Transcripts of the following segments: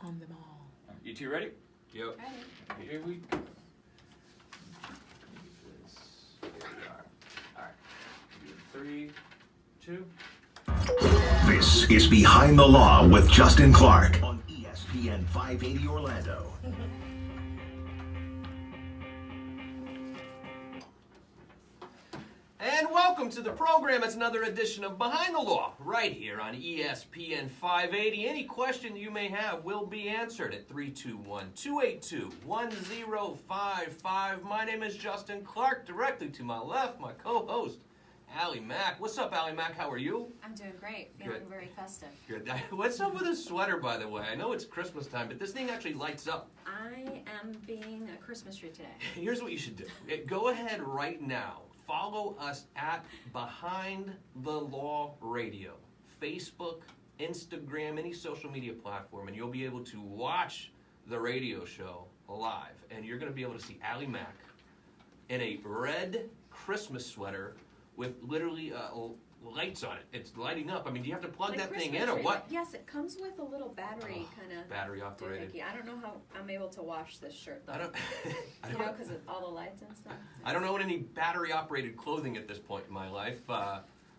on them all. You two ready? Yep. Ready. Here we go. Alright. 3, 2. This is Behind the Law with Justin Clark on ESPN 580 Orlando. And welcome to the program. It's another edition of Behind the Law, right here on ESPN 580. Any question you may have will be answered at 321-282-1055. My name is Justin Clark. Directly to my left, my co-host, AlliMac. What's up, AlliMac? How are you? I'm doing great. Feeling Good. very festive. Good. What's up with this sweater, by the way? I know it's Christmas time, but this thing actually lights up. I am being a Christmas tree today. Here's what you should do. Go ahead right now. Follow us at Behind the Law Radio. Facebook, Instagram, any social media platform, and you'll be able to watch the radio show live. And you're going to be able to see AlliMac in a red Christmas sweater with literally lights on it. It's lighting up. I mean, do you have to plug that thing in or what? Yes, it comes with a little battery kind of Battery operated. doohickey. I don't know how I'm able to wash this shirt though. I don't You know, because of all the lights and stuff. I don't own any battery-operated clothing at this point in my life.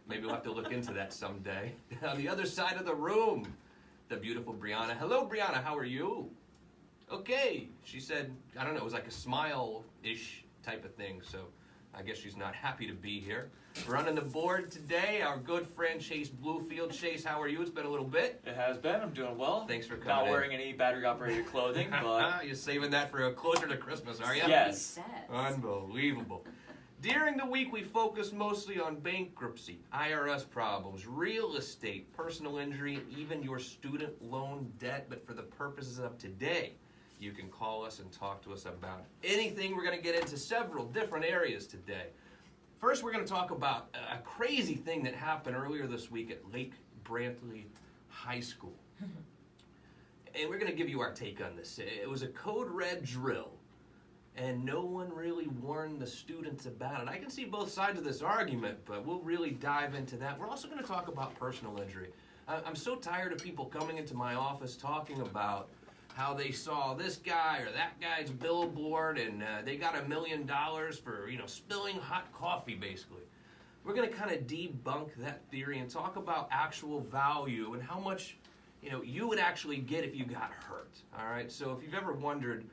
Maybe we'll have to look into that someday. On the other side of the room, the beautiful Brianna. Hello, Brianna. How are you? Okay. She said, I don't know, it was like a smile-ish type of thing, so I guess she's not happy to be here. Running the board today, our good friend Chase Bluefield. Chase, how are you? It's been a little bit. It has been. I'm doing well. Thanks for coming Not in. wearing any battery-operated clothing, but You're saving that for closer to Christmas, are you? Yes. Says. Unbelievable. During the week, we focus mostly on bankruptcy, IRS problems, real estate, personal injury, and even your student loan debt. But for the purposes of today, you can call us and talk to us about anything. We're going to get into several different areas today. First, we're going to talk about a crazy thing that happened earlier this week at Lake Brantley High School. And we're going to give you our take on this. It was a code red drill, and no one really warned the students about it. I can see both sides of this argument, but we'll really dive into that. We're also going to talk about personal injury. I'm so tired of people coming into my office talking about how they saw this guy or that guy's billboard and they got $1 million for, spilling hot coffee, basically. We're going to kind of debunk that theory and talk about actual value and how much, you would actually get if you got hurt, all right? So if you've ever wondered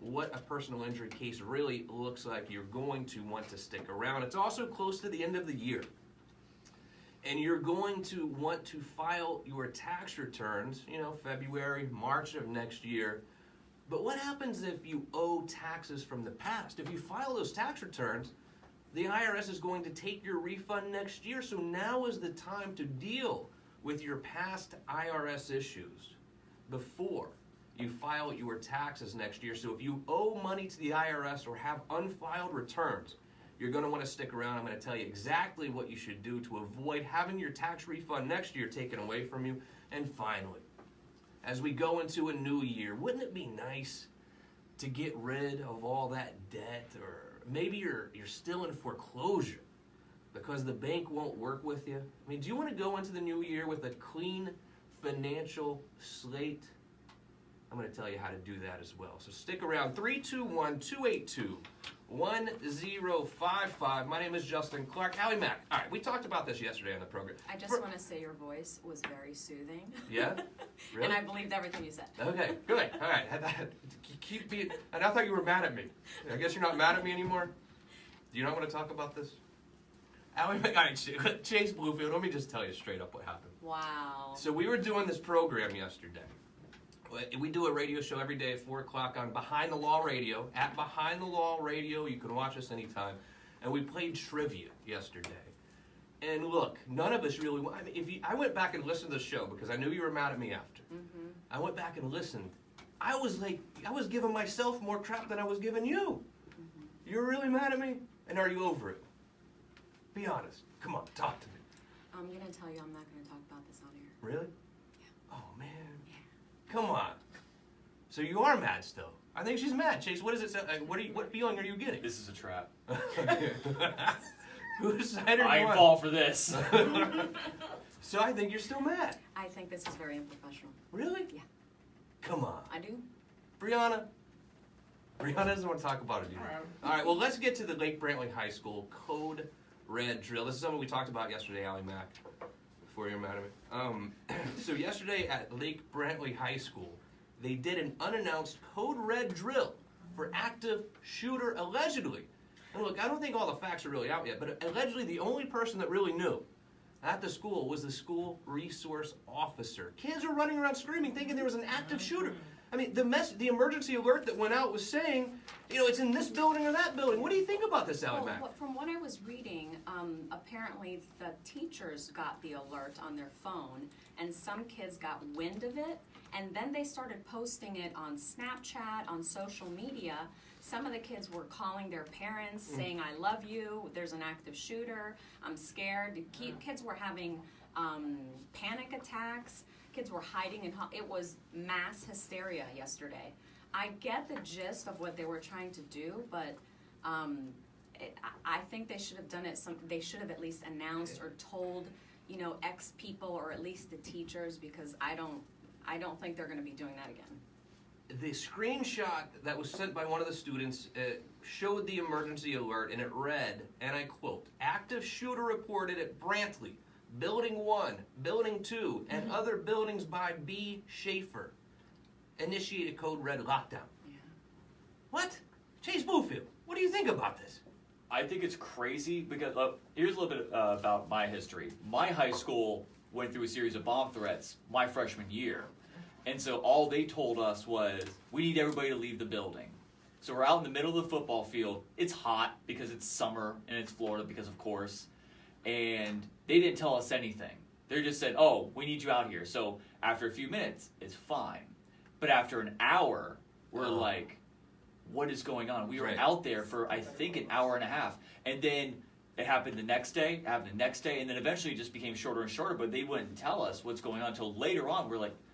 what a personal injury case really looks like, you're going to want to stick around. It's also close to the end of the year. And you're going to want to file your tax returns, February, March of next year. But what happens if you owe taxes from the past? If you file those tax returns, the IRS is going to take your refund next year. So now is the time to deal with your past IRS issues before you file your taxes next year. So if you owe money to the IRS or have unfiled returns, you're going to want to stick around. I'm going to tell you exactly what you should do to avoid having your tax refund next year taken away from you. And finally, as we go into a new year, wouldn't it be nice to get rid of all that debt? Or maybe you're still in foreclosure because the bank won't work with you. I mean, do you want to go into the new year with a clean financial slate? I'm going to tell you how to do that as well. So stick around. 321-282-1055. My name is Justin Clark. AlliMac. All right, we talked about this yesterday on the program. I just want to say your voice was very soothing. Yeah? Really? And I believed everything you said. Okay, good. All right. Keep being. And I thought you were mad at me. I guess you're not mad at me anymore? Do you not want to talk about this? AlliMac. All right, Chase Bluefield, let me just tell you straight up what happened. Wow. So we were doing this program yesterday. We do a radio show every day at 4 o'clock on Behind the Law Radio. At Behind the Law Radio, you can watch us anytime. And we played trivia yesterday. And look, none of us really... I went back and listened to the show because I knew you were mad at me after. Mm-hmm. I went back and listened. I was giving myself more crap than I was giving you. Mm-hmm. You're really mad at me? And are you over it? Be honest. Come on, talk to me. I'm going to tell you I'm not going to talk about this on air. Really? Yeah. Oh, man. Yeah. Come on. So you are mad still. I think she's mad. Chase, what is it? What feeling are you getting? this is a trap. Whose side are you I on? fall for this. So I think you're still mad. I think this is very unprofessional. Really? Yeah. Come on. Brianna doesn't want to talk about it either. All right, well, let's get to the Lake Brantley High School Code Red drill. This is something we talked about yesterday, AlliMac, before you're mad at me. So yesterday at Lake Brantley High School, they did an unannounced Code Red drill for active shooter allegedly. And look, I don't think all the facts are really out yet, but allegedly the only person that really knew at the school was the school resource officer. Kids were running around screaming, thinking there was an active shooter. I mean, the emergency alert that went out was saying, it's in this building or that building. What do you think about this, AlliMac? Well, from what I was reading, apparently the teachers got the alert on their phone, and some kids got wind of it, and then they started posting it on Snapchat, on social media. Some of the kids were calling their parents, saying, "I love you, there's an active shooter, I'm scared." Kids were having panic attacks. Kids were hiding it was mass hysteria yesterday. I get the gist of what they were trying to do, but I think they should have done it. They should have at least announced or told, X people or at least the teachers, because I don't think they're going to be doing that again. The screenshot that was sent by one of the students showed the emergency alert, and it read, and I quote, "Active shooter reported at Brantley, Building 1, Building 2, and other buildings by B. Schaefer. Initiated Code Red lockdown." Yeah. What? Chase Bluefield, what do you think about this? I think it's crazy because here's a little bit about my history. My high school went through a series of bomb threats my freshman year. And so all they told us was, we need everybody to leave the building. So we're out in the middle of the football field. It's hot because it's summer and it's Florida because of course. And they didn't tell us anything. They just said, "Oh, we need you out here." So after a few minutes, it's fine. But after an hour, we're like, what is going on? We were out there for, I think, an hour and a half. And then it happened the next day, and then eventually it just became shorter and shorter, but they wouldn't tell us what's going on until later on.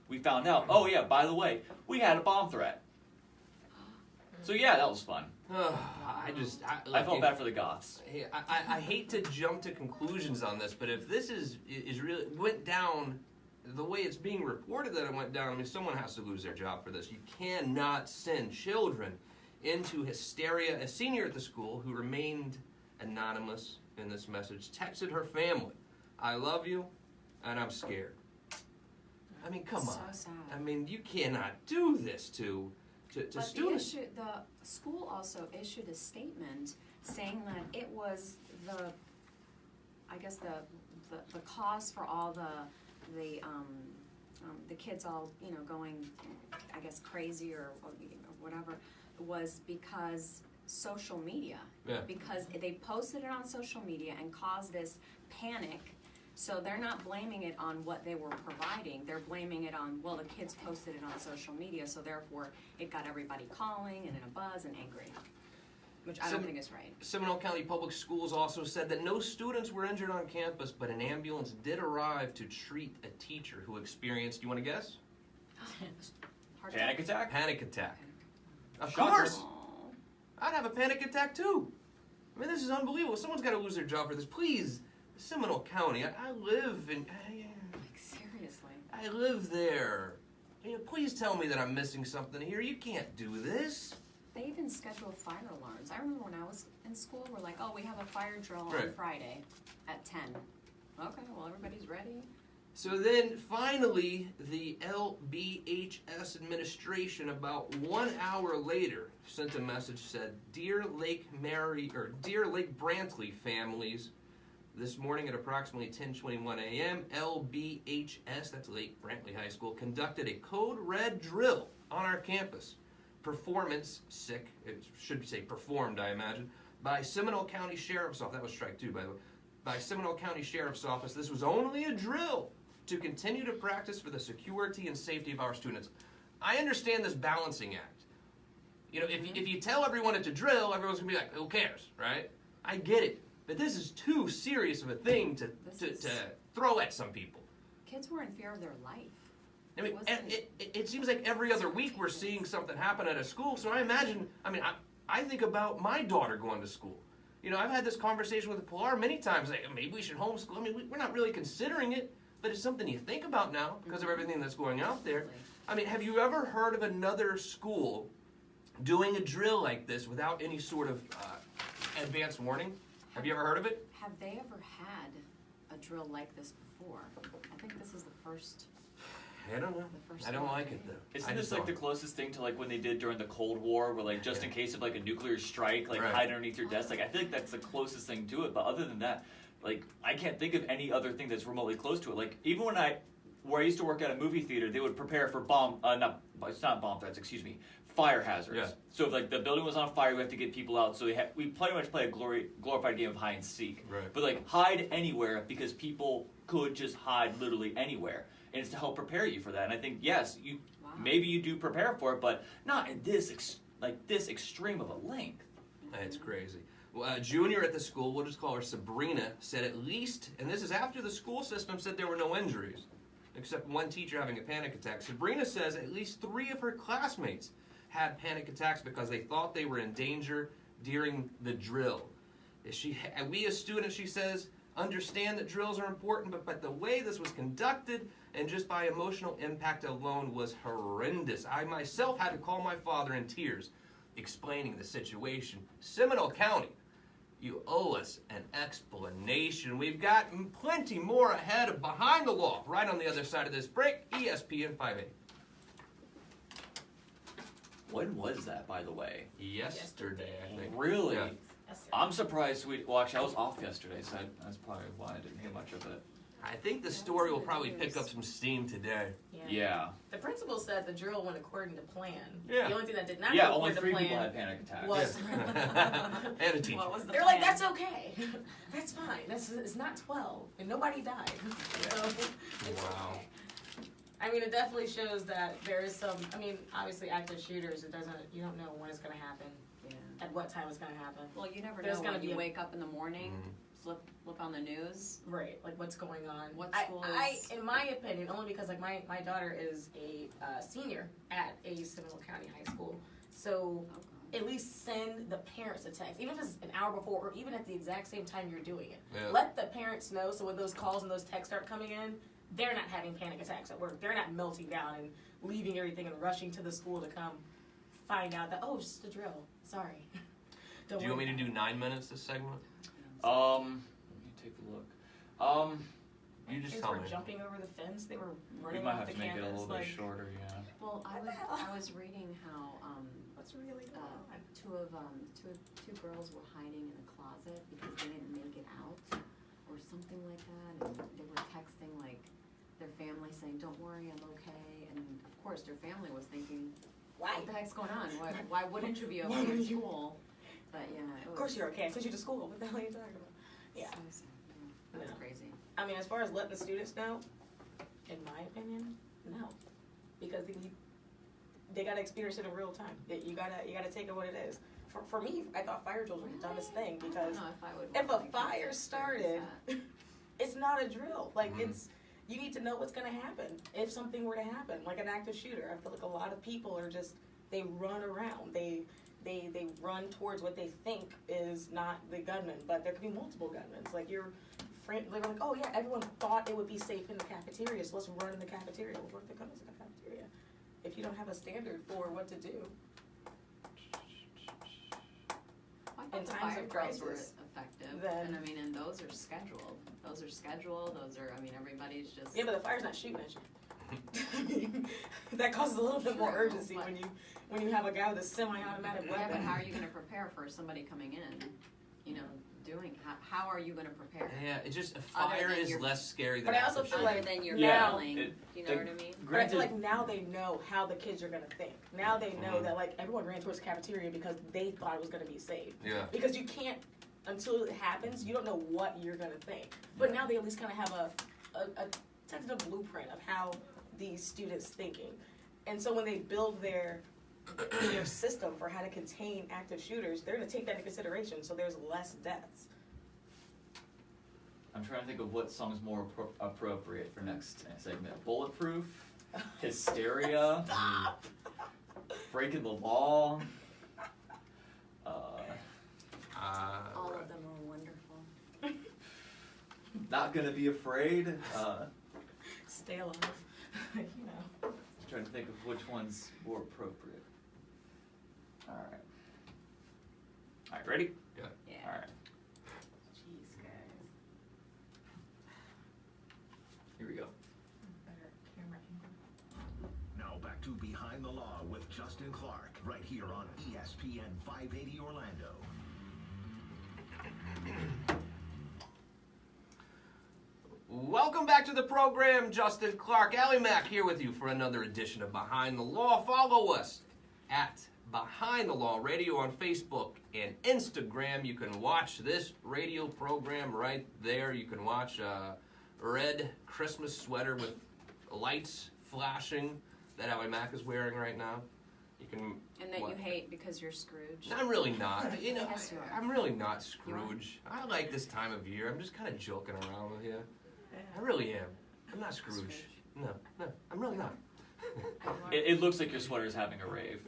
We found out, oh yeah, by the way, we had a bomb threat. So yeah, that was fun. I felt bad for the Goths. I hate to jump to conclusions on this, but if this is really went down the way it's being reported that it went down, I mean, someone has to lose their job for this. You cannot send children into hysteria. A senior at the school who remained anonymous in this message texted her family, "I love you, and I'm scared." I mean, come on. So sad. I mean, you cannot do this to But students. the school also issued a statement saying that it was the cause for all the kids all going, I guess, crazy or whatever, was because social media. Yeah. Because they posted it on social media and caused this panic. So they're not blaming it on what they were providing. They're blaming it on, well, the kids posted it on social media, so therefore it got everybody calling and in a buzz and angry, which I don't think is right. Seminole County Public Schools also said that no students were injured on campus, but an ambulance did arrive to treat a teacher who experienced, you want to guess? Heart Panic attack? Panic attack. Of Shocker. course. Aw. I'd have a panic attack too. I mean, this is unbelievable. Someone's got to lose their job for this. Please, Seminole County, I live in... Like, seriously. I live there. Please tell me that I'm missing something here. You can't do this. They even schedule fire alarms. I remember when I was in school, we're like, oh, we have a fire drill on Right. Friday at 10. Okay, well, everybody's ready. So then, finally, the LBHS administration, about 1 hour later, sent a message said, "Dear Lake Brantley families, this morning at approximately 10:21 a.m., LBHS, that's Lake Brantley High School, conducted a Code Red drill on our campus. It should say performed, I imagine, by Seminole County Sheriff's Office." That was strike two, by the way. By Seminole County Sheriff's Office. This was only a drill to continue to practice for the security and safety of our students. I understand this balancing act. If you tell everyone it's a drill, everyone's going to be like, who cares, right? I get it. But this is too serious of a thing to throw at some people. Kids were in fear of their life. I mean, it seems like every other week we're seeing something happen at a school. So I think about my daughter going to school. I've had this conversation with Pilar many times. Like, maybe we should homeschool. I mean, we're not really considering it, but it's something you think about now because of everything that's going out there. I mean, have you ever heard of another school doing a drill like this without any sort of advance warning? Have you ever heard of it? Have they ever had a drill like this before? I think this is the first. I don't know. The first I don't one. like it though. Isn't this like the closest thing to like when they did during the Cold War, where like just in case of like a nuclear strike, like Right. hide underneath your desk? Like I feel like that's the closest thing to it. But other than that, like I can't think of any other thing that's remotely close to it. Like even where I used to work at a movie theater, they would prepare for it's not bomb threats, excuse me, fire hazards. Yeah. So if like the building was on fire, we have to get people out. So we pretty much play a glorified game of hide and seek. Right. But like hide anywhere because people could just hide literally anywhere. And it's to help prepare you for that. And I think, yes, maybe you do prepare for it, but not in this extreme of a length. That's crazy. Well, a junior at the school, we'll just call her Sabrina, said at least, and this is after the school system said there were no injuries, except one teacher having a panic attack. Sabrina says at least 3 of her classmates had panic attacks because they thought they were in danger during the drill. We as students, she says, understand that drills are important, but the way this was conducted and just by emotional impact alone was horrendous. I myself had to call my father in tears, explaining the situation. Seminole County, you owe us an explanation. We've got plenty more ahead of Behind the Law, right on the other side of this break, ESPN 580. When was that, by the way? Yesterday, I think. Really? Yeah. I'm surprised actually, I was off yesterday, so that's probably why I didn't hear much of it. I think the story will probably pick up some steam today. Yeah. The principal said the drill went according to plan. Yeah. The only thing that did not Yeah, go only according 3 to people plan had panic attacks. was And a teacher. What was the they're plan? like, that's okay. That's fine. It's not 12, and nobody died. So it's Wow. okay. I mean, it definitely shows that there is some. I mean, obviously, active shooters. You don't know when it's going to happen, Yeah. at what time it's going to happen. Well, you never There's know gonna when be you a- wake up in the morning, look on the news. Right, like what's going on. What I, schools? in my opinion, only because like my daughter is a senior at a Seminole County high school, so at least send the parents a text, even if it's an hour before or even at the exact same time you're doing it. Yeah. Let the parents know so when those calls and those texts start coming in, they're not having panic attacks at work. They're not melting down and leaving everything and rushing to the school to come find out that, oh, it's just a drill. Sorry. Do you want me to do 9 minutes this segment? Let me take a look. You just Kids tell were me. jumping over the fence. They were We running might off have the to make it a campus. little bit Like, shorter, yeah. Well, What the hell? I was reading how what's really going on? two girls were hiding in a closet because they didn't make it out or something like that, and they were texting like their family saying, "Don't worry, I'm okay," and of course their family was thinking, Why? "What the heck's going on? Why wouldn't you be Why okay would in you- school?" But yeah, it was. Of course you're okay. I sent you to school. What the hell are you talking about? Yeah. So sad. Yeah, that's No. crazy. I mean, as far as letting the students know, in my opinion, no, because they gotta experience it in real time. You gotta take it what it is. For me, I thought fire drills were the dumbest thing I because don't know if I would if want a my kids fire to experience started, that. it's not a drill. Like Mhm. it's you need to know what's gonna happen if something were to happen. Like an active shooter, I feel like a lot of people are just they run around. They run towards what they think is not the gunman, but there could be multiple gunmen. Like your friend, they were like, oh yeah, everyone thought it would be safe in the cafeteria, so let's run in the cafeteria. Well, what if the gunman's in the cafeteria? If you don't have a standard for what to do, I in thought the times fire of drills were crisis, effective, then- and I mean, and those are scheduled. Those are, I mean, everybody's just. yeah, but the fire's not shooting at you. I mean, that causes a little bit more True, urgency but- when you have a guy with a semi-automatic Yeah, but weapon. how are you gonna prepare for somebody coming in, you know, how are you gonna prepare? Yeah, it's just a Other fire than is your- less scary than But I also active feel shooter. like Other than your now- feeling, It- you know what I mean? But I Granted, feel like now they know how the kids are gonna think. Now they know Mhm. that like everyone ran towards the cafeteria because they thought it was gonna be safe. Yeah. Because you can't, until it happens, you don't know what you're gonna think. But now they at least kind of have a tentative blueprint of how these students thinking. And so when they build their system for how to contain active shooters, they're gonna take that into consideration so there's less deaths. I'm trying to think of what song's more appropriate for next segment. Bulletproof, Hysteria, Stop! Breaking the Law. All of them are wonderful. Not Gonna Be Afraid. Stay alive. You know. Trying to think of which one's more appropriate. All right. All right, ready? Yeah. Yeah. All right. Jeez, guys. Here we go. Better camera angle. Now back to Behind the Law with Justin Clark, right here on ESPN 580 Orlando. Welcome back to the program. Justin Clark, AlliMac here with you for another edition of Behind the Law. Follow us at Behind the Law Radio on Facebook and Instagram. You can watch this radio program right there. You can watch a red Christmas sweater with lights flashing that AlliMac is wearing right now. You can. And that watch. you hate because you're Scrooge. I'm really not. You know, Yes, you are. I'm really not Scrooge. I like this time of year. I'm just kind of joking around with you. I really am. I'm not Scrooge. No, I'm really not. It looks like your sweater's having a rave.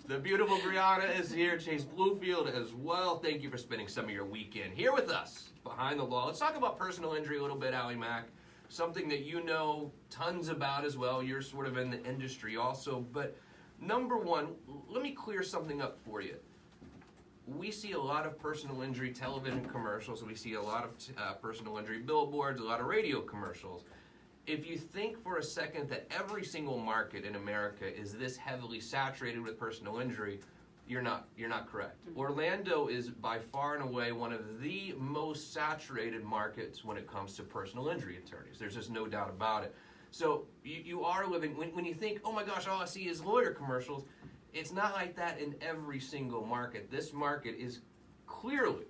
The beautiful Brianna is here. Chase Bluefield as well. Thank you for spending some of your weekend here with us. Behind the Law. Let's talk about personal injury a little bit, AlliMac. Something that you know tons about as well. You're sort of in the industry also. But number one, let me clear something up for you. We see a lot of personal injury television commercials. We see a lot of personal injury billboards, a lot of radio commercials. If you think for a second that every single market in America is this heavily saturated with personal injury, you're not correct. Orlando is by far and away one of the most saturated markets when it comes to personal injury attorneys. There's just no doubt about it. So you are living, when you think, oh my gosh, all I see is lawyer commercials, it's not like that in every single market. This market is clearly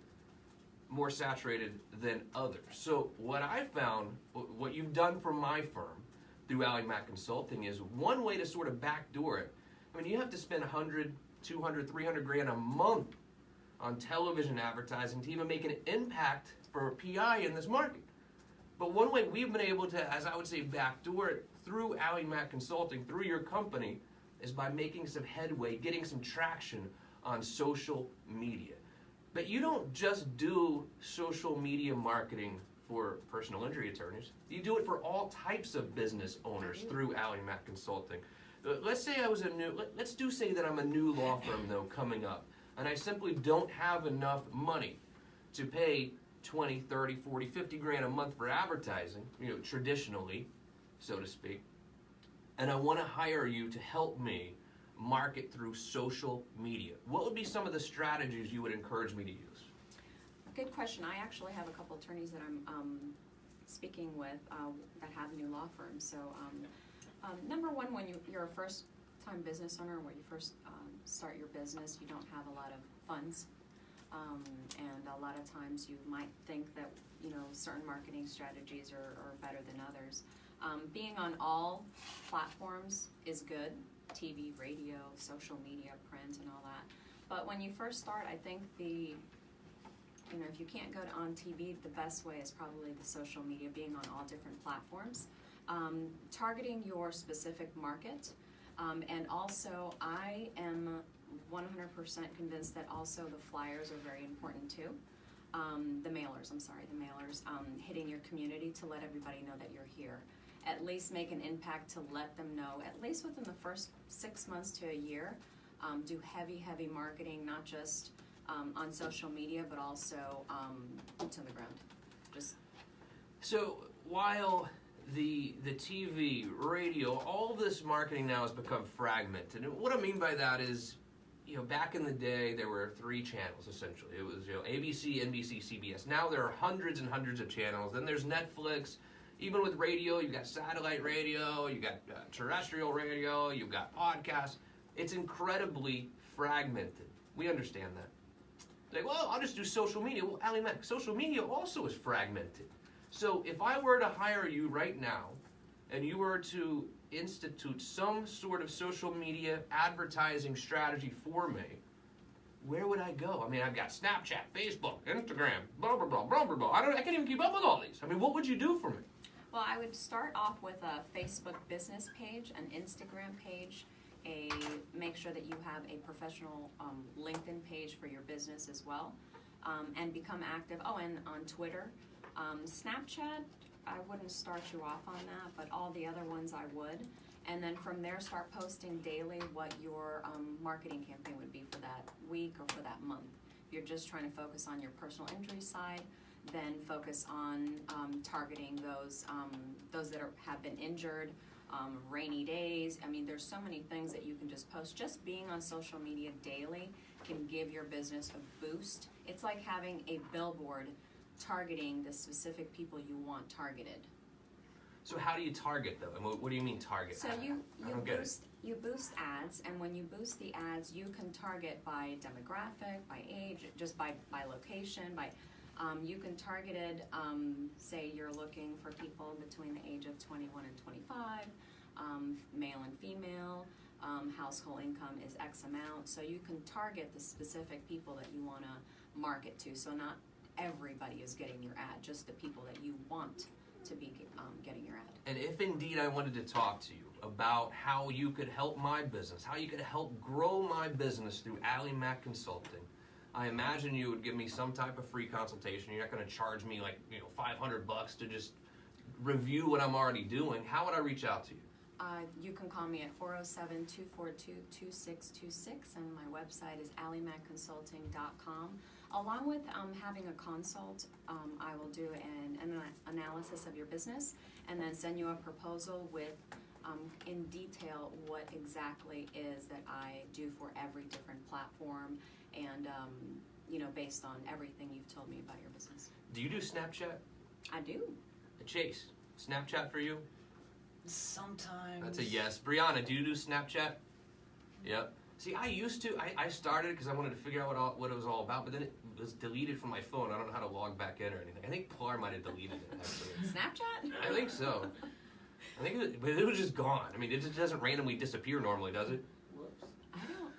more saturated than others. So what I found, what you've done for my firm through AlliMac Consulting is one way to sort of backdoor it. I mean, you have to spend 100, 200, 300 grand a month on television advertising to even make an impact for PI in this market. But one way we've been able to, as I would say, backdoor it through AlliMac Consulting, through your company, is by making some headway, getting some traction on social media. But you don't just do social media marketing for personal injury attorneys. You do it for all types of business owners through AlliMac Consulting. Let's say let's say that I'm a new law firm though coming up, and I simply don't have enough money to pay 20, 30, 40, 50 grand a month for advertising, traditionally, so to speak. And I want to hire you to help me market through social media. What would be some of the strategies you would encourage me to use? Good question. I actually have a couple attorneys that I'm speaking with that have new law firms. So number one, when you're a first-time business owner, when you first start your business, you don't have a lot of funds. And a lot of times you might think that, certain marketing strategies are better than others. Being on all platforms is good, TV, radio, social media, print, and all that. But when you first start, I think if you can't go on TV, the best way is probably the social media, being on all different platforms, targeting your specific market, and also I am 100% convinced that also the flyers are very important too. The mailers, hitting your community to let everybody know that you're here. At least make an impact to let them know, at least within the first 6 months to a year. Do heavy marketing, not just on social media, but also boots on the ground. So while the TV, radio, all this marketing now has become fragmented. And what I mean by that is, back in the day, there were 3 channels, essentially. It was, ABC, NBC, CBS. Now there are hundreds and hundreds of channels. Then there's Netflix. Even with radio, you've got satellite radio, you've got terrestrial radio, you've got podcasts. It's incredibly fragmented. We understand that. Like, well, I'll just do social media. Well, AlliMac, social media also is fragmented. So if I were to hire you right now, and you were to institute some sort of social media advertising strategy for me, where would I go? I mean, I've got Snapchat, Facebook, Instagram, blah, blah, blah, blah, blah, blah. I can't even keep up with all these. I mean, what would you do for me? Well, I would start off with a Facebook business page, an Instagram page, make sure that you have a professional LinkedIn page for your business as well, and become active. Oh, and on Twitter. Snapchat, I wouldn't start you off on that, but all the other ones I would. And then from there, start posting daily what your marketing campaign would be for that week or for that month. If you're just trying to focus on your personal injury side, then focus on targeting those that have been injured, rainy days. I mean, there's so many things that you can just post. Just being on social media daily can give your business a boost. It's like having a billboard targeting the specific people you want targeted. So how do you target though? And what do you mean target? So you boost ads, and when you boost the ads, you can target by demographic, by age, just by location, by you can target it, say you're looking for people between the age of 21 and 25, male and female, household income is X amount, so you can target the specific people that you want to market to. So not everybody is getting your ad, just the people that you want to be getting your ad. And if indeed I wanted to talk to you about how you could help my business, how you could help grow my business through AlliMac Consulting, I imagine you would give me some type of free consultation. You're not going to charge me like $500 to just review what I'm already doing. How would I reach out to you? You can call me at 407-242-2626, and my website is allimacconsulting.com. Along with having a consult, I will do an analysis of your business and then send you a proposal with in detail what exactly is that I do for every different platform and based on everything you've told me about your business. Do you do Snapchat? I do. Chase, Snapchat for you? Sometimes. That's a yes. Brianna, do you do Snapchat? Yep. See, I used to. I started because I wanted to figure out what it was all about, but then it was deleted from my phone. I don't know how to log back in or anything. I think Pilar might have deleted it, actually. Snapchat? I think so. I think it was just gone. I mean, it just doesn't randomly disappear normally, does it? Whoops. I don't.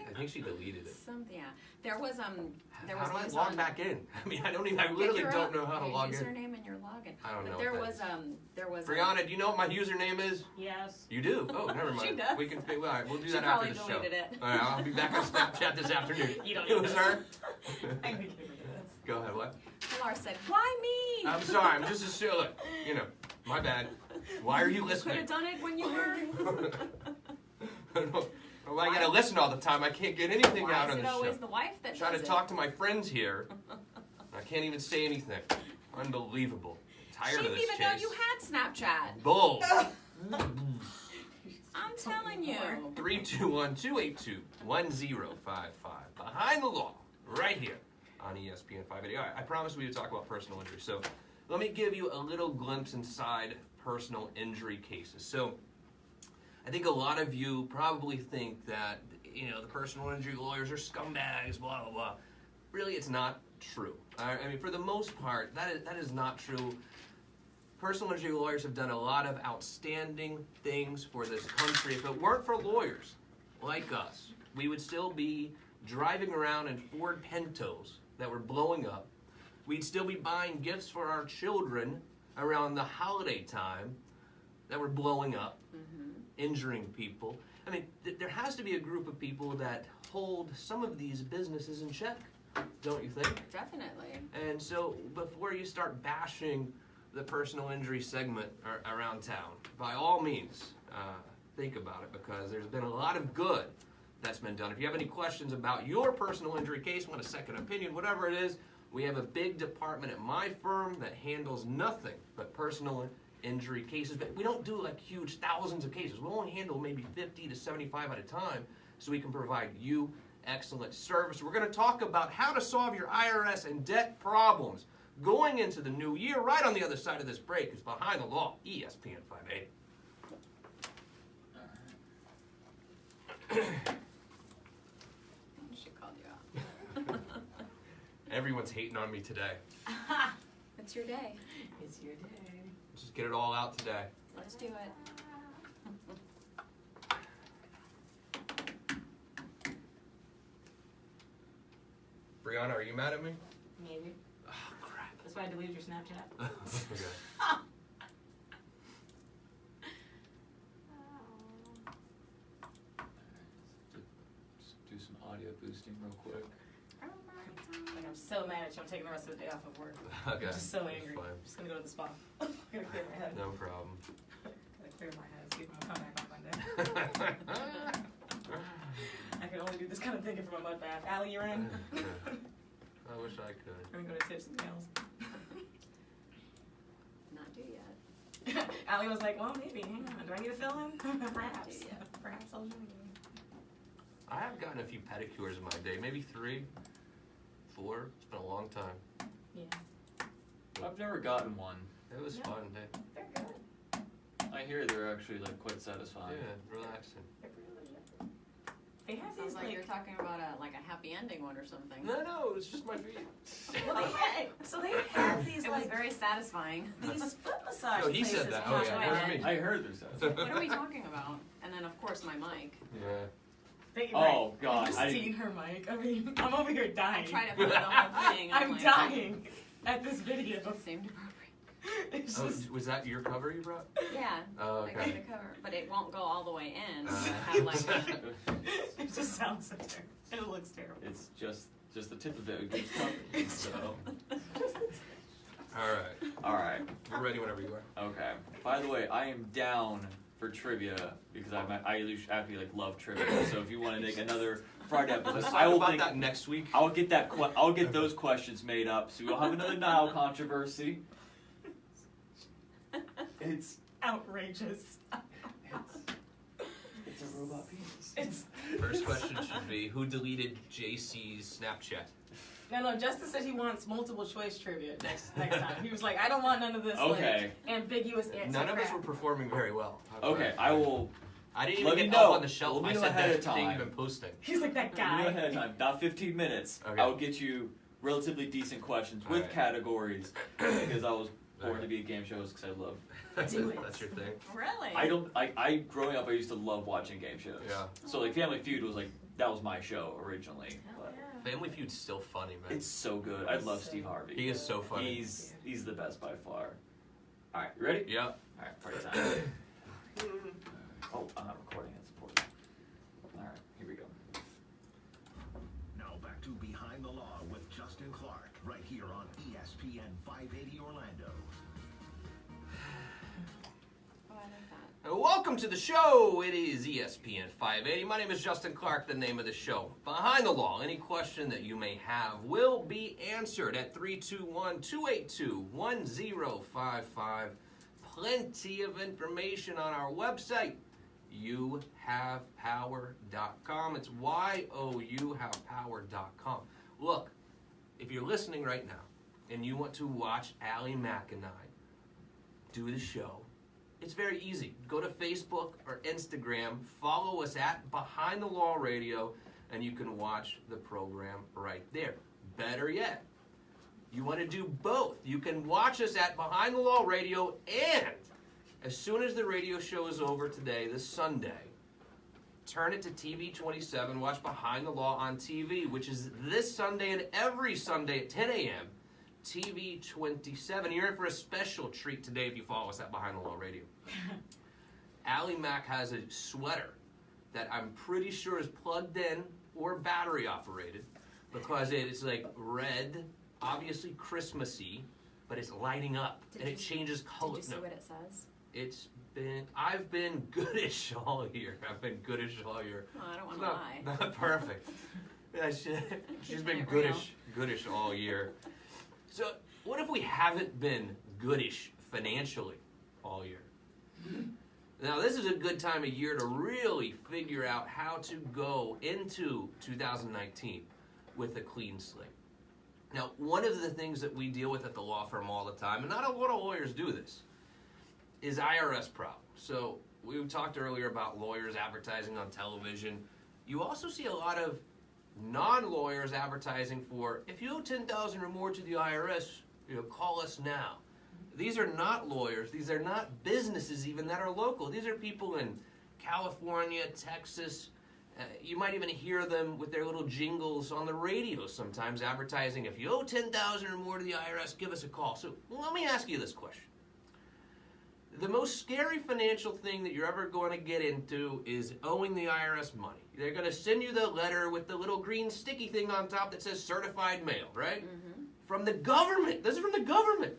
I think she deleted it. Yeah. There was How do I news log on- back in? I mean, I literally don't know how to log in. Your username and your login. I don't know. But there what was that is. there was Brianna, do you know what my username is? Yes. You do? Oh, never mind. She does. We can. All right, we'll do She that after probably the show. deleted it. All right, I'll be back on Snapchat this afternoon. You don't It need was this. her. I can get rid of this. Go ahead. What? Pilar said, "Why me?" I'm sorry. I'm just a silly. My bad. Why are you Could listening? have done it when you were. Well, I gotta listen all the time. I can't get anything Why out is on it the always show. the wife that Trying does to it? talk to my friends here. I can't even say anything. Unbelievable. She Tired of didn't this, even know Chase. you had Snapchat. Bull. I'm telling you. 321-282-1055. Behind the Law, right here on ESPN 580. All right, I promised we would talk about personal injury. So let me give you a little glimpse inside personal injury cases. So I think a lot of you probably think that, the personal injury lawyers are scumbags, blah, blah, blah. Really, it's not true. I mean, for the most part, that is not true. Personal injury lawyers have done a lot of outstanding things for this country. If it weren't for lawyers like us, we would still be driving around in Ford Pintos that were blowing up. We'd still be buying gifts for our children around the holiday time that were blowing up, injuring people. I mean, there has to be a group of people that hold some of these businesses in check, don't you think? Definitely. And so before you start bashing the personal injury segment around town, by all means, think about it, because there's been a lot of good that's been done. If you have any questions about your personal injury case, want a second opinion, whatever it is, we have a big department at my firm that handles nothing but personal injury cases. But we don't do like huge thousands of cases. We'll only handle maybe 50 to 75 at a time, so we can provide you excellent service. We're going to talk about how to solve your IRS and debt problems going into the new year. Right on the other side of this break is Behind the Law, ESPN 580. She called you out. Everyone's hating on me today. It's your day. It's your day. Let's just get it all out today. Let's do it. Brianna, are you mad at me? Maybe. Oh, crap. That's why I deleted your Snapchat. Okay. Just do some audio boosting real quick. Like, I'm so mad at you. I'm taking the rest of the day off of work. Okay. I'm just so that's angry. fine. I'm just gonna go to the spa. Gotta clear my head. No problem. Gotta clear my head. See if I'm coming back on Monday. I can only do this kind of thinking for my mud bath. Allie, you're in. I wish I could. We're gonna go to tips and nails. Not due yet. Allie was like, well, maybe. Hang on. Do I need to fill in? Perhaps. Yeah. Perhaps I'll join you. I have gotten a few pedicures in my day, maybe 3, 4. It's been a long time. Yeah. I've never gotten one. It was Yeah. fun. Hey. They're good. I hear they're actually like quite satisfying. Yeah, relaxing. They're pretty legit. They have Sounds these like you're talking about a happy ending one or something. No, it's just my feet. Well, they have these It was like very satisfying. these foot massage Oh, he places. said that. in Oh, yeah. Joanne. Where's me? I heard there's that. What are we talking about? And then of course my mic. Yeah. Oh God, You've I seen her mic. I mean, I'm over here I dying. tried to put the whole thing. I'm like, dying at this video. It seemed appropriate. It's Oh, just, was that your cover you brought? Yeah. Oh, I got okay. the cover, but it won't go all the way in. So Uh. I have like a, it just sounds so terrible. And it looks terrible. It's just the tip of it keeps coming. So All right. all right, We're ready whenever you are. okay. By the way, I am down for trivia because I actually like love trivia. So if you want to make another Friday episode, Let's I talk will about think, that next week. I'll get that. I'll get those questions made up. So we'll have another Nile controversy. It's Outrageous. it's a robot penis. It's First question should be, who deleted JC's Snapchat? no. Justin said he wants multiple choice trivia next time. He was like, I don't want none of this Okay. like ambiguous answer. None of us crap. were performing very well. Okay, I will. I didn't Let even me get up know. on the shelf. Let I me know said ahead that of thing time. you've been posting. He's like that You guy. know ahead of time, about 15 minutes. Okay. I will get you relatively decent questions with Alright. categories because I was born Alright. to be a game show host because I love. Do it. That's your thing. really. I growing up I used to love watching game shows. Yeah. So like Family Feud was like that was my show originally. Hell But yeah. Family Feud's still funny, man. it's so good. I love Steve Harvey. He is so funny. He's the best by far. All right, you ready? Yeah. All right, party time. Oh, I'm not recording. It's important. All right, here we go. Now back to Behind the Law with Justin Clark, right here on ESPN 580 Orlando. Oh, I like that. Welcome to the show. It is ESPN 580. My name is Justin Clark, the name of the show. Behind the Law, any question that you may have will be answered at 321-282-1055. Plenty of information on our website, youhavepower.com. It's youhavepower.com. Look, if you're listening right now and you want to watch AlliMac and I do the show, it's very easy. Go to Facebook or Instagram, follow us at Behind the Law Radio, and you can watch the program right there. Better yet, you want to do both. You can watch us at Behind the Law Radio, and as soon as the radio show is over today, this Sunday, turn it to TV 27, watch Behind the Law on TV, which is this Sunday and every Sunday at 10 a.m., TV 27. You're in for a special treat today if you follow us at Behind the Law Radio. AlliMac has a sweater that I'm pretty sure is plugged in or battery operated because it is like red, obviously Christmassy, but it's lighting up and it changes color. Did you see what it says? I've been goodish all year. I've been goodish all year. Oh, I don't want It's to not, lie. not perfect. Yeah, she's been it real. goodish all year. So what if we haven't been goodish financially all year? Now this is a good time of year to really figure out how to go into 2019 with a clean slate. Now, one of the things that we deal with at the law firm all the time, and not a lot of lawyers do this, is IRS problems. So we talked earlier about lawyers advertising on television. You also see a lot of non-lawyers advertising for, if you owe $10,000 or more to the IRS, call us now. These are not lawyers. These are not businesses even that are local. These are people in California, Texas. You might even hear them with their little jingles on the radio sometimes advertising, if you owe $10,000 or more to the IRS, give us a call. So let me ask you this question. The most scary financial thing that you're ever going to get into is owing the IRS money. They're going to send you the letter with the little green sticky thing on top that says certified mail, right? Mm-hmm. From the government. This is from the government.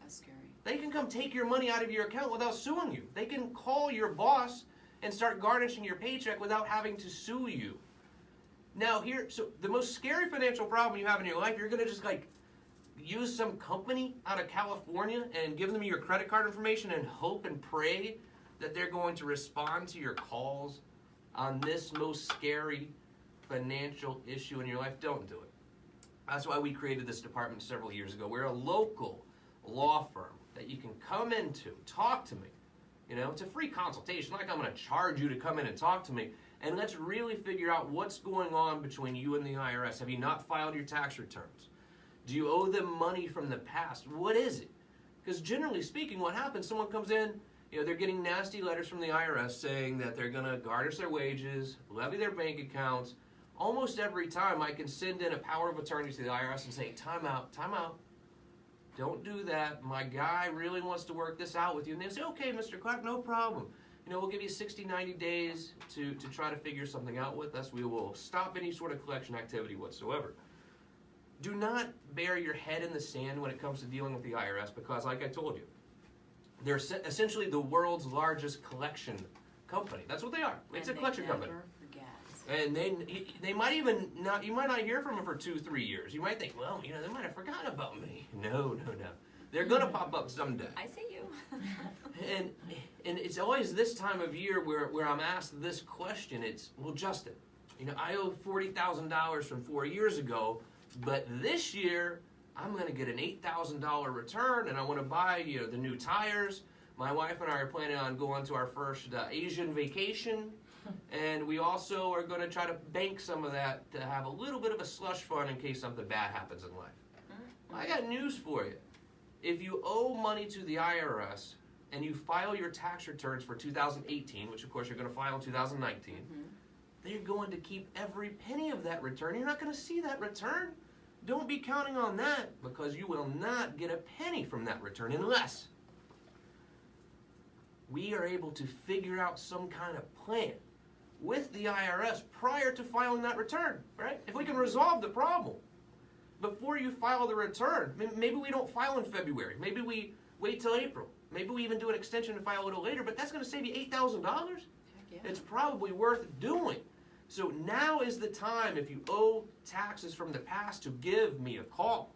That's scary. They can come take your money out of your account without suing you. They can call your boss and start garnishing your paycheck without having to sue you. Now so the most scary financial problem you have in your life, you're gonna just like use some company out of California and give them your credit card information and hope and pray that they're going to respond to your calls on this most scary financial issue in your life. Don't do it. That's why we created this department several years ago. We're a local law firm that you can come into, talk to me. You know, it's a free consultation. Like I'm going to charge you to come in and talk to me. And let's really figure out what's going on between you and the IRS. Have you not filed your tax returns? Do you owe them money from the past? What is it? Because generally speaking, what happens, someone comes in, you know, they're getting nasty letters from the IRS saying that they're going to garnish their wages, levy their bank accounts. Almost every time I can send in a power of attorney to the IRS and say, time out. Don't do that. My guy really wants to work this out with you. And they say, okay, Mr. Clark, no problem. You know, we'll give you 60, 90 days to try to figure something out with us. We will stop any sort of collection activity whatsoever. Do not bury your head in the sand when it comes to dealing with the IRS because, like I told you, they're essentially the world's largest collection company. That's what they are. It's a collection company. And they might even not, you might not hear from them for 2-3 years. You might think, well, you know, they might have forgotten about me. No. They're going to pop up someday. I see you. And it's always this time of year where I'm asked this question. It's, well, Justin, you know, I owe $40,000 from 4 years ago, but this year I'm going to get an $8,000 return, and I want to buy, you know, the new tires. My wife and I are planning on going to our first Asian vacation. And we also are going to try to bank some of that to have a little bit of a slush fund in case something bad happens in life. I got news for you. If you owe money to the IRS and you file your tax returns for 2018, which of course you're going to file in 2019, they're going to keep every penny of that return. You're not going to see that return. Don't be counting on that because you will not get a penny from that return unless we are able to figure out some kind of plan with the IRS prior to filing that return, right? If we can resolve the problem before you file the return, maybe we don't file in February. Maybe we wait till April. Maybe we even do an extension and file a little later, but that's going to save you $8,000. Yeah. It's probably worth doing. So now is the time, if you owe taxes from the past, to give me a call.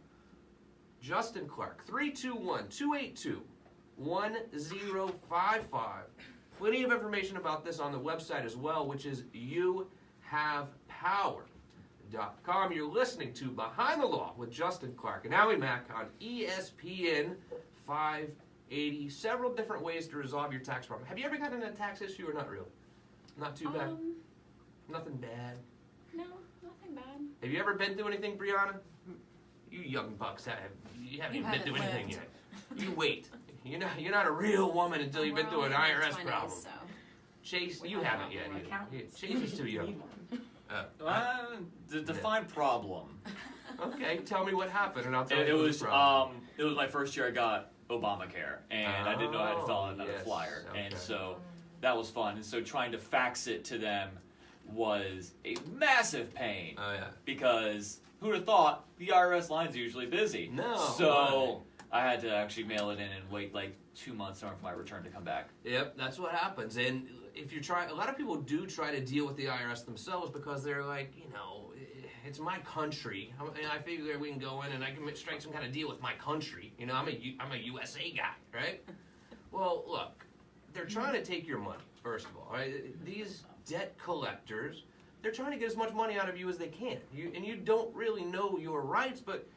Justin Clark, 321-282-1055. Plenty of information about this on the website as well, which is youhavepower.com. You're listening to Behind the Law with Justin Clark and AlliMac on ESPN 580. Several different ways to resolve your tax problem. Have you ever gotten a tax issue or not really? Not too bad? Nothing bad? No, nothing bad. Have you ever been through anything, Brianna? You young bucks you haven't even been through anything yet. You wait. You're not a real woman until you've been through an IRS problem. So. Chase, you haven't yet either. Chase is too young. Define problem. Okay, tell me what happened, and I'll tell you It what was the problem. it was my first year I got Obamacare, and I didn't know how to fill out another yes, flyer, okay. and so that was fun. And so trying to fax it to them was a massive pain. Oh yeah. Because who'd have thought the IRS line's usually busy? No. So I had to actually mail it in and wait like 2 months for my return to come back. Yep, that's what happens. And if you try, a lot of people do try to deal with the IRS themselves because they're like, you know, it's my country. And I figure we can go in and I can strike some kind of deal with my country. You know, I'm a USA guy, right? Well, look, they're trying to take your money, first of all. Right? These debt collectors, they're trying to get as much money out of you as they can. And you don't really know your rights, but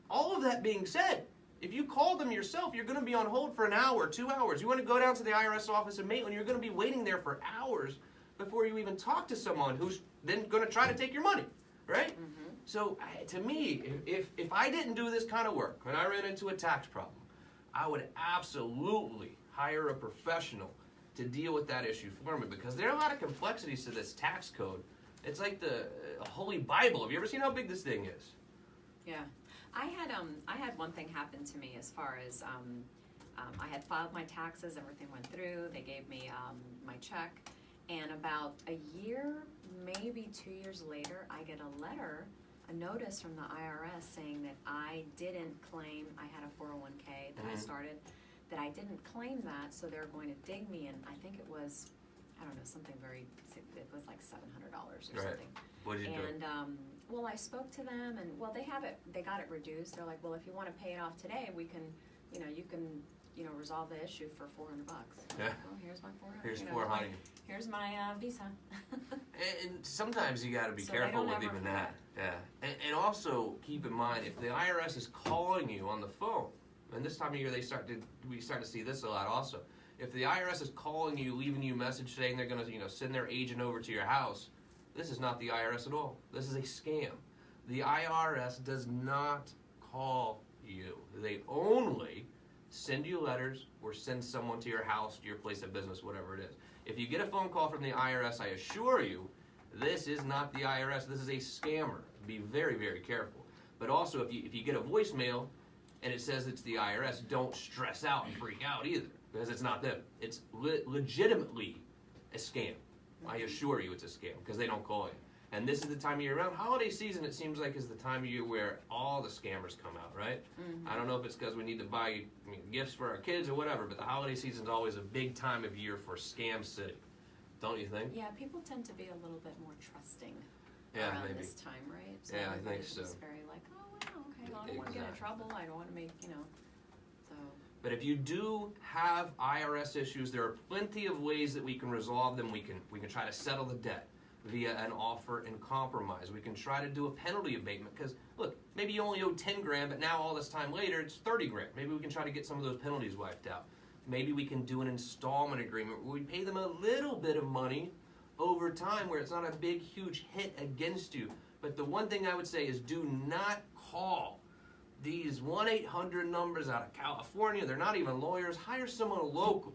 all of that being said, if you call them yourself, you're going to be on hold for an hour, 2 hours. You want to go down to the IRS office in Maitland, you're going to be waiting there for hours before you even talk to someone who's then going to try to take your money, right? Mm-hmm. So to me, if I didn't do this kind of work, when I ran into a tax problem, I would absolutely hire a professional to deal with that issue for me because there are a lot of complexities to this tax code. It's like the Holy Bible. Have you ever seen how big this thing is? Yeah. I had one thing happen to me as far as I had filed my taxes, everything went through, they gave me my check, and about a year, maybe 2 years later, I get a letter a notice from the IRS saying that I didn't claim, I had a 401k that I started, that I didn't claim that, so they're going to dig me, and I think it was, I don't know, something it was like $700 or Right. something. What did you do? And, well, I spoke to them, and, well, they got it reduced. They're like, well, if you want to pay it off today, we can, you can, resolve the issue for $400. Yeah. Like, well, here's my 400. Here's you know, 400. Here's my Visa. And sometimes you got to be So they careful don't with ever even that. Yeah. And also keep in mind, if the IRS is calling you on the phone, and this time of year we start to see this a lot also. If the IRS is calling you, leaving you a message saying they're going to send their agent over to your house, this is not the IRS at all. This is a scam. The IRS does not call you. They only send you letters or send someone to your house, to your place of business, whatever it is. If you get a phone call from the IRS, I assure you, this is not the IRS. This is a scammer. Be very, very careful. But also, if you get a voicemail and it says it's the IRS, don't stress out and freak out either, because it's not them. It's legitimately a scam. I assure you it's a scam, because they don't call you. And this is the time of year around. Holiday season, it seems like, is the time of year where all the scammers come out, right? I don't know if it's because we need to buy gifts for our kids or whatever, but the holiday season is always a big time of year for Scam City. Don't you think? Yeah, people tend to be a little bit more trusting Yeah, around maybe. this time, right? So Yeah, I think everybody's so. just very like, oh, wow, okay, well, I don't want to get in Exactly. trouble. I don't want to make, so. But if you do have IRS issues, there are plenty of ways that we can resolve them. We can try to settle the debt via an offer and compromise. We can try to do a penalty abatement, because look, maybe you only owe 10 grand, but now all this time later it's 30 grand. Maybe we can try to get some of those penalties wiped out. Maybe we can do an installment agreement where we pay them a little bit of money over time, where it's not a big huge hit against you. But the one thing I would say is, do not call these 1-800 numbers out of California. They're not even lawyers. Hire someone local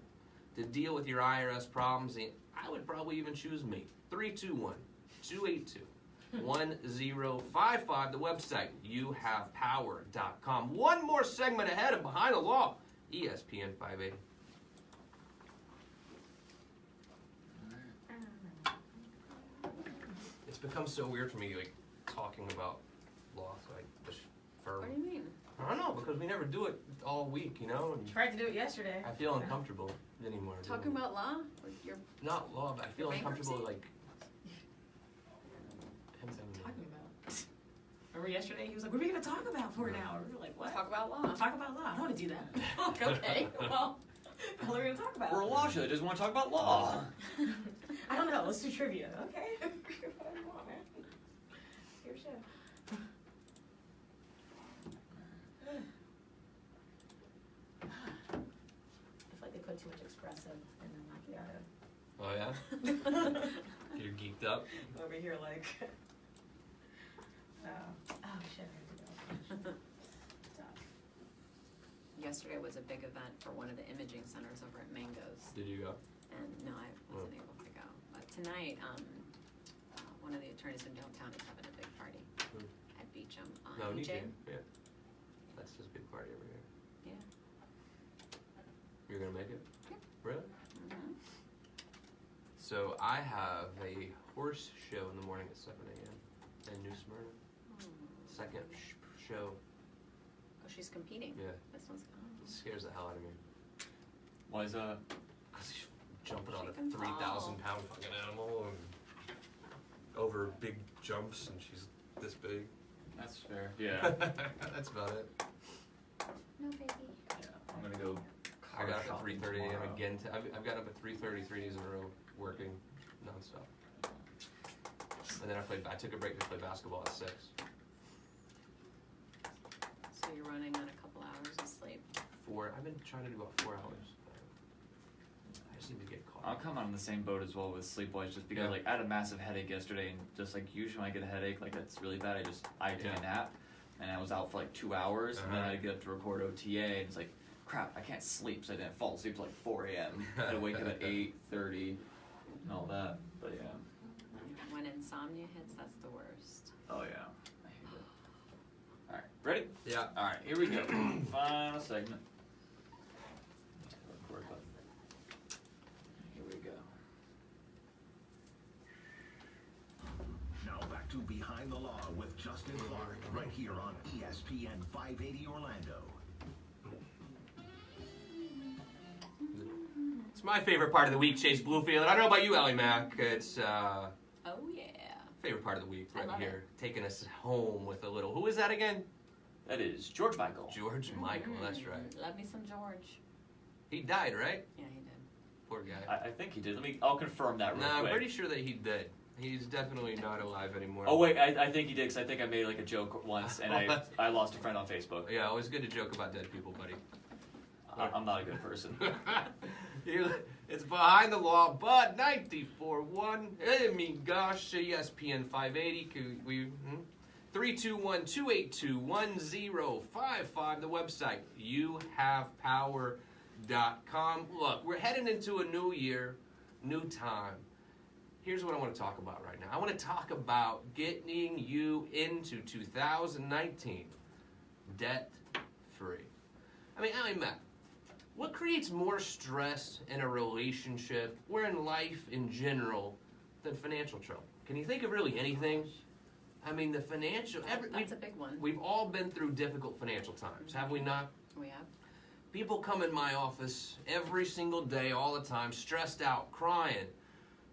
to deal with your IRS problems. And I would probably even choose me. 321-282-1055. The website, youhavepower.com. One more segment ahead of Behind the Law, ESPN 580. It's become so weird for me, like, talking about law, like, this firm. What do you mean? I don't know, because we never do it all week, And Tried to do it yesterday. I feel uncomfortable anymore. Talking about law? Like you're Not law, but I feel uncomfortable, bankruptcy? him Talking about. Remember yesterday? He was like, "What are we gonna talk about for an hour?" We were like, "What? talk about law. Talk about law. I don't want to do that." Like, okay, well, what are we gonna talk about? We're a law show that doesn't want to talk about law. I don't know. Let's do trivia. Okay. Whatever you want, man. Your show. I feel like they put too much espresso in the macchiato. Oh, yeah? You're geeked up? Over here, like. Oh shit! I have to go. Stop. Yesterday was a big event for one of the imaging centers over at Mango's, Did you go? and no, I wasn't able to go. But tonight, one of the attorneys in downtown is having a big party Who? at Beecham. No, EJ. Yeah. That's his big party over here. Yeah. You're gonna make it? Yeah. Really? Mhm. So I have a horse show in the morning at 7 a.m. in New Smyrna. Second show. Oh, she's competing. Yeah. This one's. It scares the hell out of me. Why is that? Because she's jumping on She a can 3,000 pound fucking animal and over big jumps, and she's this big. That's fair. Yeah. That's about it. No, baby. Yeah. I'm gonna go. I got up at shopping 3:30 a.m. tomorrow. again. I've got up at 3:30 3 days in a row working nonstop. And then I took a break to play basketball at 6. So you're running on a couple hours of sleep. I've been trying to do about 4 hours. I just need to get caught. I'm kind of on the same boat as well with sleep-wise, just because Yeah. like I had a massive headache yesterday, and just like usually when I get a headache like that's really bad, I take Yeah. a nap, and I was out for like 2 hours, and then I Uh-huh. had to get up to record OTA, and it's like crap, I can't sleep, so I didn't fall asleep till like 4 a.m. I had to wake up at 8:30 and all that, but yeah. When insomnia hits, that's the worst. Oh yeah, I hate it. All right, ready? Yeah. All right, here we go. Final segment. Record button. Here we go. Now back to Behind the Law with Justin Clark, right here on ESPN 580 Orlando. It's my favorite part of the week, Chase Bluefield. I don't know about you, AlliMac. It's Oh yeah. favorite part of the week I right love here. Taking us home with a little. Who is that again? That is George Michael. George Michael. That's right. Love me some George. He died, right? Yeah, he did. Poor guy. I think he did. I'll confirm that real Nah, I'm quick. pretty sure that he did. He's definitely not alive anymore. Oh wait, I think he did because I think I made like a joke once and I lost a friend on Facebook. Yeah, always good to joke about dead people, buddy. I'm not a good person. It's behind the law, but 94.1. I mean, gosh, ESPN 580. Could we? 321-282-1055. The website, youhavepower.com. Look, we're heading into a new year, new time. Here's what I want to talk about right now. I want to talk about getting you into 2019 debt-free. I mean, Matt, what creates more stress in a relationship or in life in general than financial trouble? Can you think of really anything? I mean, the financial... That's a big one. We've all been through difficult financial times, have we not? We have. People come in my office every single day, all the time, stressed out, crying,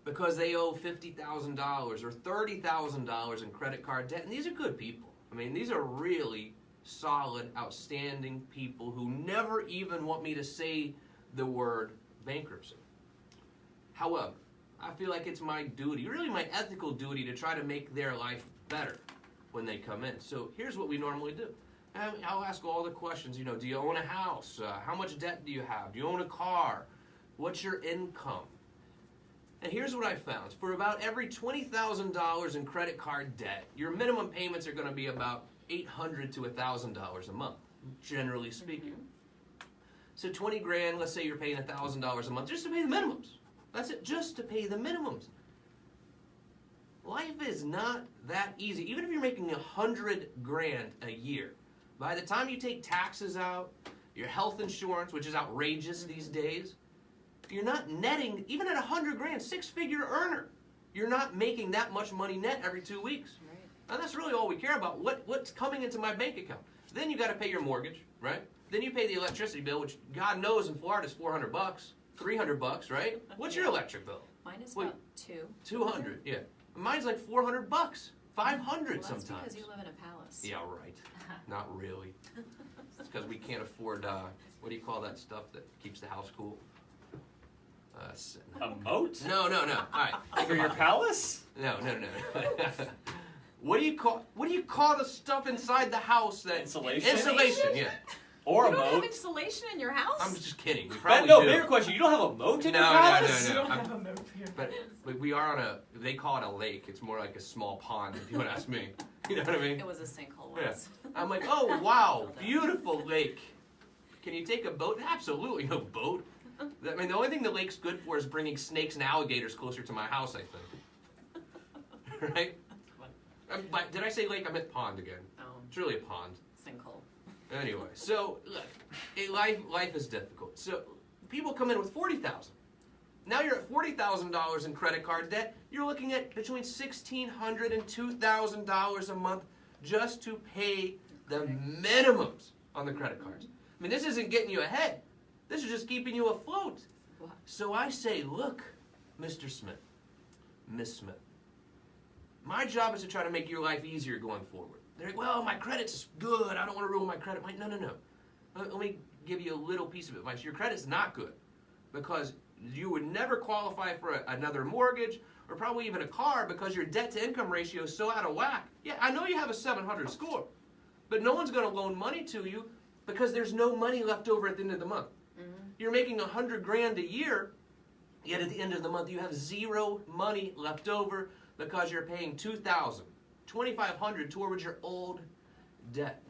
because they owe $50,000 or $30,000 in credit card debt. And these are good people. I mean, these are really solid, outstanding people who never even want me to say the word bankruptcy. However, I feel like it's my duty, really my ethical duty, to try to make their life better when they come in. So here's what we normally do. I'll ask all the questions, do you own a house? How much debt do you have? Do you own a car? What's your income? And here's what I found. For about every $20,000 in credit card debt, your minimum payments are going to be about $800 to $1,000 a month, generally speaking. So 20 grand, let's say you're paying $1,000 a month just to pay the minimums. That's it, just to pay the minimums. Life is not that easy. Even if you're making 100 grand a year, by the time you take taxes out, your health insurance, which is outrageous these days, you're not netting, even at 100 grand, six-figure earner, you're not making that much money net every 2 weeks. Right. And that's really all we care about. What's coming into my bank account? Then you got to pay your mortgage, right? Then you pay the electricity bill, which God knows in Florida is $400, $300, right? What's your electric bill? Mine is Wait. about 200, yeah. Mine's like $400, 500 Well, that's sometimes. because you live in a palace. Yeah, right. Not really. It's because we can't afford, what do you call that stuff that keeps the house cool? A moat? No. All right. For your palace? No. What do you call the stuff inside the house that Insulation? Insulation, yeah. Or You a don't have moat? insulation in your house? I'm just kidding. We But probably no, do. bigger question. You don't have a moat in your No. palace? We don't I'm- have a moat here. But we are on they call it a lake. It's more like a small pond, if you want to ask me. You know what I mean? It was a sinkhole Yeah. once. I'm like, oh, wow, beautiful lake. Can you take a boat? Absolutely no boat. I mean, the only thing the lake's good for is bringing snakes and alligators closer to my house, I think. Right? But did I say lake? I meant pond again. It's really a pond. Sinkhole. Anyway, so look, life is difficult. So people come in with $40,000. Now you're at $40,000 in credit card debt. You're looking at between $1,600 and $2,000 a month just to pay the minimums on the credit cards. I mean, this isn't getting you ahead. This is just keeping you afloat. What? So I say, look, Mr. Smith, Miss Smith, my job is to try to make your life easier going forward. They're like, well, my credit's good. I don't want to ruin my credit. I'm like, no. Let me give you a little piece of advice. Your credit's not good because you would never qualify for another mortgage or probably even a car because your debt-to-income ratio is so out of whack. Yeah, I know you have a 700 score, but no one's going to loan money to you because there's no money left over at the end of the month. You're making 100 grand a year, yet at the end of the month you have zero money left over because you're paying $2,000, $2,500 towards your old debt.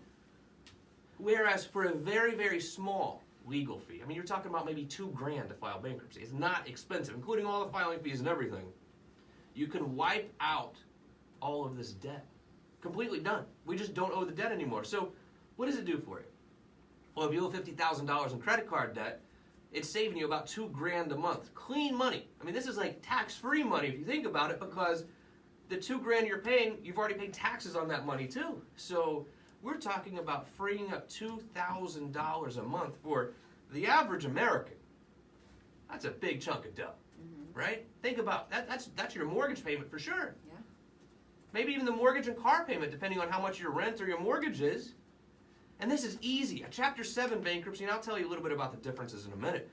Whereas for a very, very small legal fee, I mean, you're talking about maybe $2 grand to file bankruptcy. It's not expensive, including all the filing fees and everything. You can wipe out all of this debt. Completely done. We just don't owe the debt anymore. So what does it do for you? Well, if you owe $50,000 in credit card debt, it's saving you about $2 grand a month. Clean money. I mean, this is like tax-free money if you think about it, because the $2,000 you're paying, you've already paid taxes on that money too. So we're talking about freeing up $2,000 a month for the average American. That's a big chunk of dough, right? Think about that. That's your mortgage payment for sure. Yeah. Maybe even the mortgage and car payment, depending on how much your rent or your mortgage is. And this is easy. A Chapter 7 bankruptcy, and I'll tell you a little bit about the differences in a minute.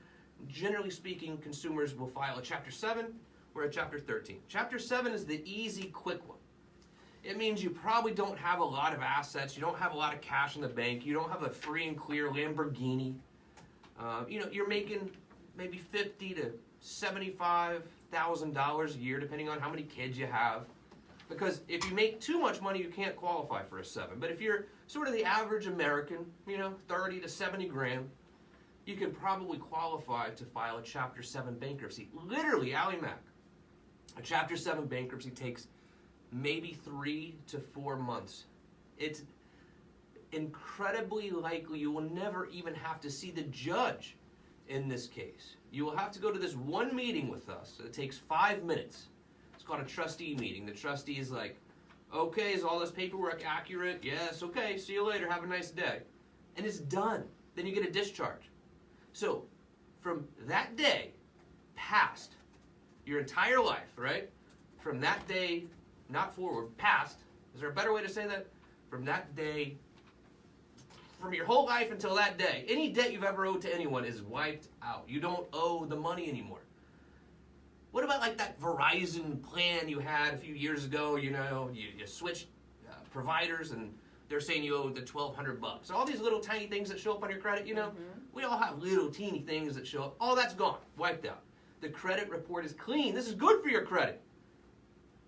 Generally speaking, consumers will file a Chapter 7 or a Chapter 13. Chapter 7 is the easy, quick one. It means you probably don't have a lot of assets, you don't have a lot of cash in the bank, you don't have a free and clear Lamborghini. You're making maybe $50,000 to $75,000 a year, depending on how many kids you have. Because if you make too much money, you can't qualify for a 7. But if you're sort of the average American, 30 to 70 grand, you can probably qualify to file a Chapter 7 bankruptcy. Literally, AlliMac, a Chapter 7 bankruptcy takes maybe 3 to 4 months. It's incredibly likely you will never even have to see the judge in this case. You will have to go to this one meeting with us. It takes 5 minutes. It's called a trustee meeting. The trustee is like, okay, is all this paperwork accurate? Yes, okay, see you later, have a nice day. And it's done. Then you get a discharge. So from that day past, your entire life, right? From that day, not forward, past, is there a better way to say that? From that day, from your whole life until that day, any debt you've ever owed to anyone is wiped out. You don't owe the money anymore. What about like that Verizon plan you had a few years ago? You switched providers and they're saying you owe the $1,200. All these little tiny things that show up on your credit, we all have little teeny things that show up. All that's gone, wiped out. The credit report is clean. This is good for your credit.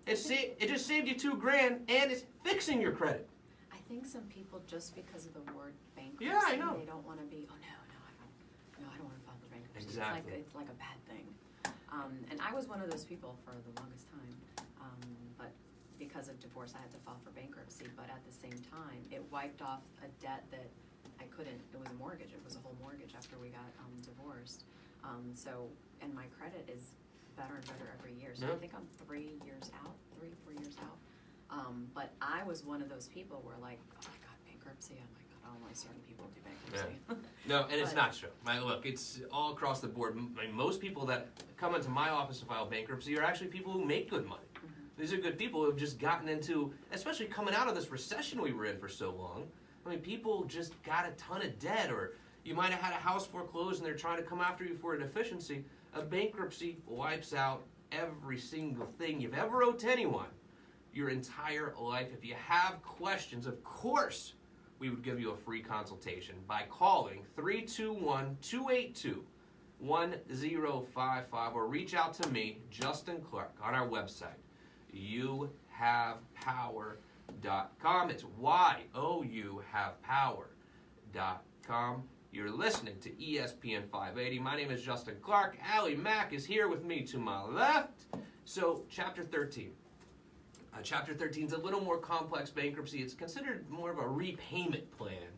It just saved you $2,000 and it's fixing your credit. I think some people, just because of the word bankruptcy, Yeah, I know. they don't want to be, I don't want to file for bankruptcy. Exactly. It's like a bad thing. And I was one of those people for the longest time. But because of divorce, I had to file for bankruptcy. But at the same time, it wiped off a debt that I couldn't, it was a mortgage. It was a whole mortgage after we got divorced. And my credit is better and better every year. So I think I'm 4 years out. But I was one of those people where like, oh my God, bankruptcy. Oh my God, only certain people do bankruptcy. Yeah. No, and it's not true. Look, it's all across the board. Most people that come into my office to file bankruptcy are actually people who make good money. These are good people who have just gotten into, especially coming out of this recession we were in for so long. People just got a ton of debt, or you might have had a house foreclosed and they're trying to come after you for a deficiency. A bankruptcy wipes out every single thing you've ever owed to anyone your entire life. If you have questions, of course, we would give you a free consultation by calling 321-282-1055 or reach out to me, Justin Clark, on our website, youhavepower.com. It's youhavepower.com. You're listening to ESPN 580. My name is Justin Clark. AlliMac is here with me to my left. So, Chapter 13. Chapter 13 is a little more complex bankruptcy. It's considered more of a repayment plan,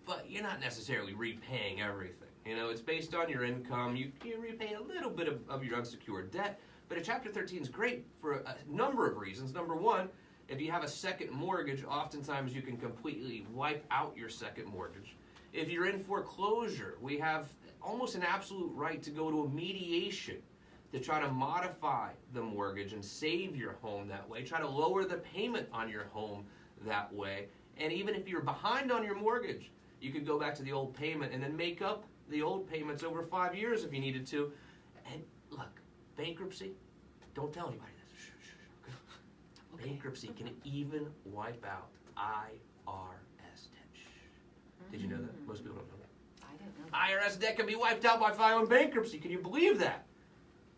but you're not necessarily repaying everything. It's based on your income. You repay a little bit of your unsecured debt, but a Chapter 13 is great for a number of reasons. Number one, if you have a second mortgage, oftentimes you can completely wipe out your second mortgage. If you're in foreclosure, we have almost an absolute right to go to a mediation to try to modify the mortgage and save your home that way, try to lower the payment on your home that way. And even if you're behind on your mortgage, you could go back to the old payment and then make up the old payments over 5 years if you needed to. And look, bankruptcy, don't tell anybody this. Shh, shh, shh. Okay. Bankruptcy can even wipe out IRS debt. Did you know that? Most people don't know that. I didn't know that. IRS debt can be wiped out by filing bankruptcy. Can you believe that?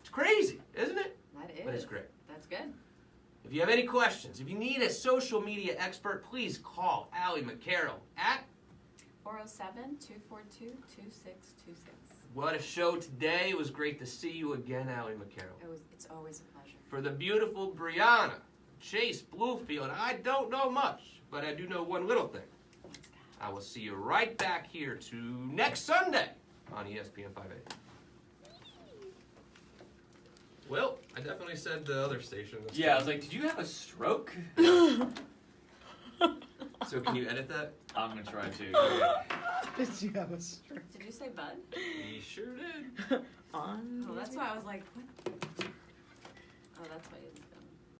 It's crazy, isn't it? That is. But it's great. That's good. If you have any questions, if you need a social media expert, please call Allie McCarroll at 407-242-2626. What a show today. It was great to see you again, Allie McCarroll. It's always a pleasure. For the beautiful Brianna Chase Bluefield, I don't know much, but I do know one little thing. What's that? I will see you right back here next Sunday on ESPN 580. Well, I definitely said the other station. Yeah, I was like, did you have a stroke? So can you edit that? I'm gonna try to. Did you have a stroke? Did you say bud? He sure did. On. Oh, that's why I was like, what? Oh, that's why you.